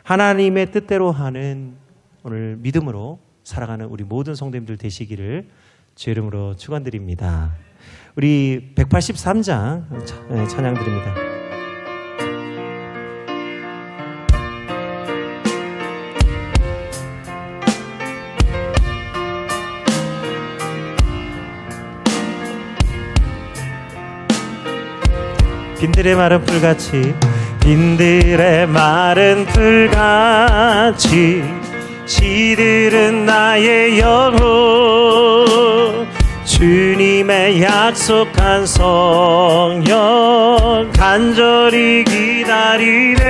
하나님의 뜻대로 하는 오늘 믿음으로 살아가는 우리 모든 성도님들 되시기를 주 이름으로 축원드립니다. 우리 183장 찬양 드립니다. 빈들의 마른 풀같이, 빈들의 마른 풀같이 시들은 나의 영혼, 주님의 약속한 성령 간절히 기다리네.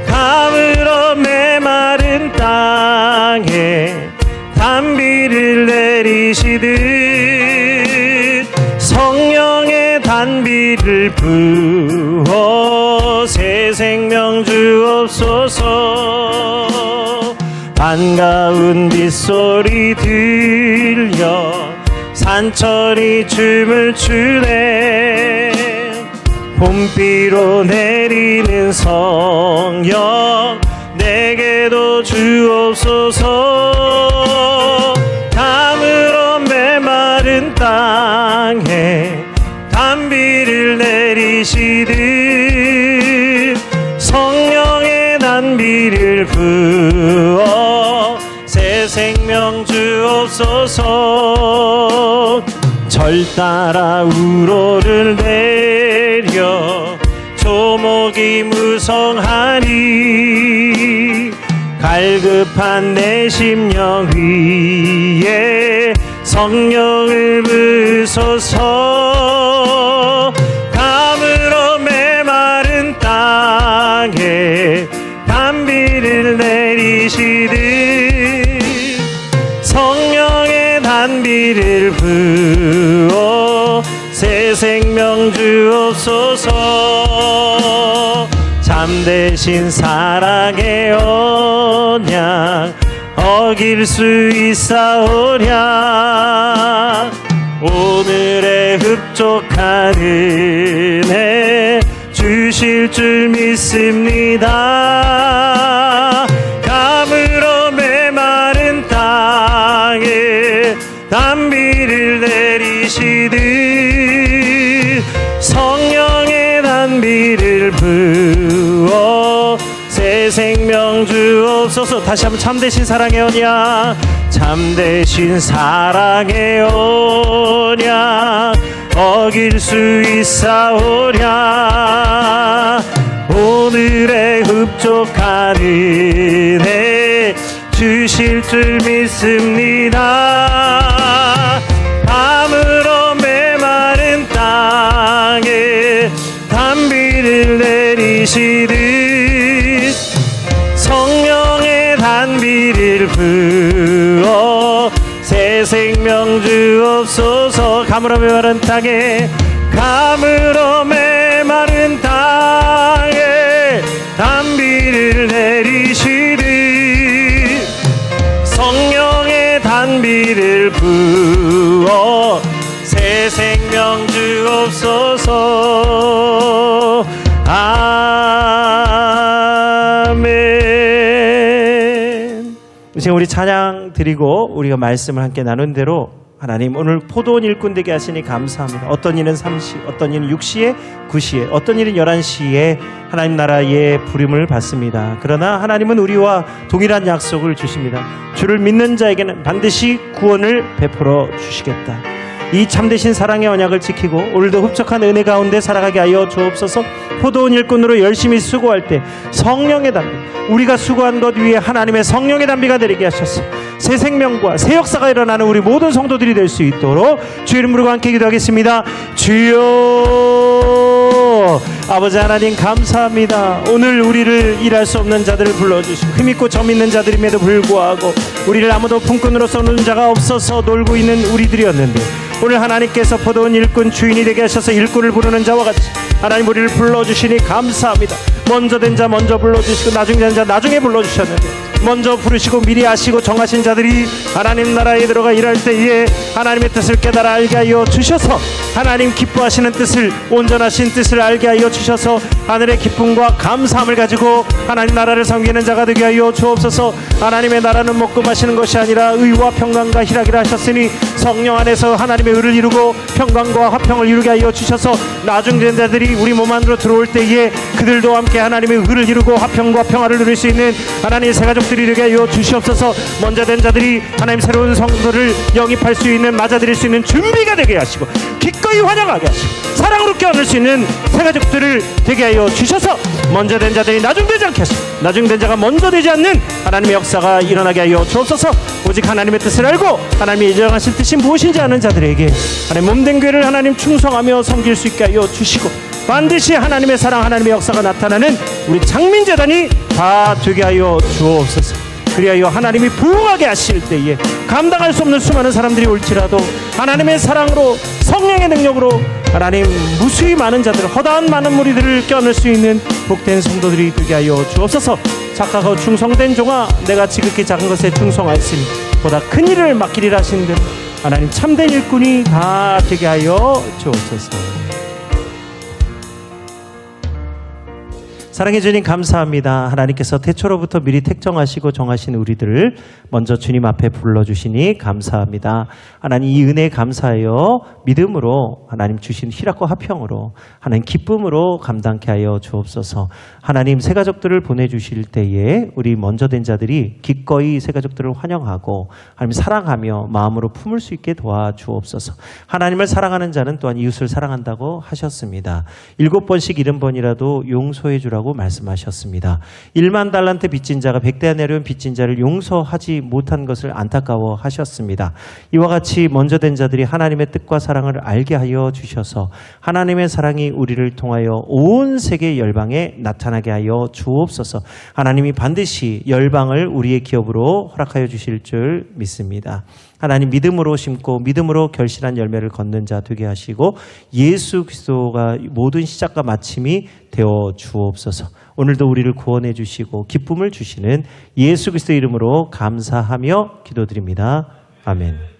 가물어 메마른 땅에 단비를 내리시듯 성령의 단비를 부어 새 생명 주옵소서. 반가운 빗소리 들려 산천이 춤을 추네. 봄비로 내리는 성령 내게도 주옵소서. 가물어 메마른 땅에 단비를 내리시듯 성령의 단비를 부어 새 생명 주옵소서. 절 따라 우로를 내려 조목이 무성하니 갈급한 내 심령 위에 성령을 부소서. 가물어 메마른 땅에 단비를 내리시듯 성령의 단비를 부어 새 생명 주옵소서. 참되신 사랑의 언약 어길 수 있사오랴. 오늘의 흡족한 은혜 주실 줄 믿습니다. 감으로 메마른 땅에 단비를 내리시듯 성령의 단비를 부어 새 생명 주옵소서. 다시 한번 참되신 사랑의 언약, 참되신 사랑의 언약 어길 수 있사오랴. 오늘의 흡족한 은혜 주실 줄 믿습니다. 밤으로 메마른 땅에 단비를 내리시듯 성령의 단비를 부어 새 생명 주옵소서. 감으로 메마른 땅에, 감으로 메마른 땅에 단비를 내리시듯 성령의 단비를 부어 새 생명 주옵소서. 아멘. 이제 우리 찬양 드리고 우리가 말씀을 함께 나눈 대로 하나님 오늘 포도원 일꾼 되게 하시니 감사합니다. 어떤 이는 3시, 어떤 이는 6시에, 9시에, 어떤 이는 11시에 하나님 나라의 부름을 받습니다. 그러나 하나님은 우리와 동일한 약속을 주십니다. 주를 믿는 자에게는 반드시 구원을 베풀어 주시겠다. 이 참되신 사랑의 언약을 지키고 오늘도 흡족한 은혜 가운데 살아가게 하여 주옵소서. 포도원 일꾼으로 열심히 수고할 때 성령의 단비, 우리가 수고한 것 위에 하나님의 성령의 단비가 내리게 하셔서 새 생명과 새 역사가 일어나는 우리 모든 성도들이 될 수 있도록 주의 이름으로 함께 기도하겠습니다. 주여, 아버지 하나님 감사합니다. 오늘 우리를 일할 수 없는 자들을 불러주시고 힘있고 점 있는 자들임에도 불구하고 우리를 아무도 품꾼으로 쏘는 자가 없어서 놀고 있는 우리들이었는데 오늘 하나님께서 포도원 일꾼 주인이 되게 하셔서 일꾼을 부르는 자와 같이 하나님 우리를 불러주시니 감사합니다. 먼저 된 자 먼저 불러주시고 나중에 된 자 나중에 불러주셨는데 먼저 부르시고 미리 아시고 정하신 자들이 하나님 나라에 들어가 일할 때에 하나님의 뜻을 깨달아 알게 하여 주셔서 하나님 기뻐하시는 뜻을, 온전하신 뜻을 알게 하여 주셔서 하늘의 기쁨과 감사함을 가지고 하나님 나라를 섬기는 자가 되게 하여 주옵소서. 하나님의 나라는 먹고 마시는 것이 아니라 의와 평강과 희락이라 하셨으니 성령 안에서 하나님의 의를 이루고 평강과 화평을 이루게 하여 주셔서 나중된 자들이 우리 몸 안으로 들어올 때에 그들도 함께 하나님의 의를 이루고 화평과 평화를 누릴 수 있는 하나님의 새 가족들이 되게 하여 주시옵소서. 먼저 된 자들이 하나님 새로운 성도를 영입할 수 있는, 맞아들일 수 있는 준비가 되게 하시고 기꺼이 환영하게 하시고 사랑으로 껴안을 수 있는 새 가족들을 되게 하여 주셔서 먼저 된 자들이 나중되지 않게 하시고 나중된 자가 먼저 되지 않는 하나님의 역사가 일어나게 하여 주옵소서. 오직 하나님의 뜻을 알고 하나님이 예정하신 뜻이 무엇인지 아는 자들에게 하나님 몸된 교회를 하나님 충성하며 섬길 수 있게 하여 주시고 반드시 하나님의 사랑, 하나님의 역사가 나타나는 우리 장민재단이 다 되게 하여 주옵소서. 그리하여 하나님이 부흥하게 하실 때에 감당할 수 없는 수많은 사람들이 올지라도 하나님의 사랑으로 성령의 능력으로 하나님 무수히 많은 자들, 허다한 많은 무리들을 껴안을 수 있는 복된 성도들이 되게 하여 주옵소서. 착하고 충성된 종아, 내가 지극히 작은 것에 충성하였으니 보다 큰 일을 맡기리라 하신 듯 하나님 참된 일꾼이 다 되게 하여 주옵소서. 사랑해 주님 감사합니다. 하나님께서 태초로부터 미리 택정하시고 정하신 우리들을 먼저 주님 앞에 불러주시니 감사합니다. 하나님 이 은혜에 감사하여 믿음으로 하나님 주신 희락과 화평으로 하나님 기쁨으로 감당케 하여 주옵소서. 하나님 새 가족들을 보내주실 때에 우리 먼저 된 자들이 기꺼이 새 가족들을 환영하고 하나님 사랑하며 마음으로 품을 수 있게 도와주옵소서. 하나님을 사랑하는 자는 또한 이웃을 사랑한다고 하셨습니다. 7번씩 70번이라도 용서해 주라고 말씀하셨습니다. 1만 달란트 빚진 자가 100대 내려온 빚진 자를 용서하지 못한 것을 안타까워 하셨습니다. 이와 같이 먼저 된 자들이 하나님의 뜻과 사랑을 알게 하여 주셔서 하나님의 사랑이 우리를 통하여 온 세계 열방에 나타나게 하여 주옵소서. 하나님이 반드시 열방을 우리의 기업으로 허락하여 주실 줄 믿습니다. 하나님 믿음으로 심고 믿음으로 결실한 열매를 걷는 자 되게 하시고 예수 그리스도가 모든 시작과 마침이 되어 주옵소서. 오늘도 우리를 구원해 주시고 기쁨을 주시는 예수 그리스도 이름으로 감사하며 기도드립니다. 아멘.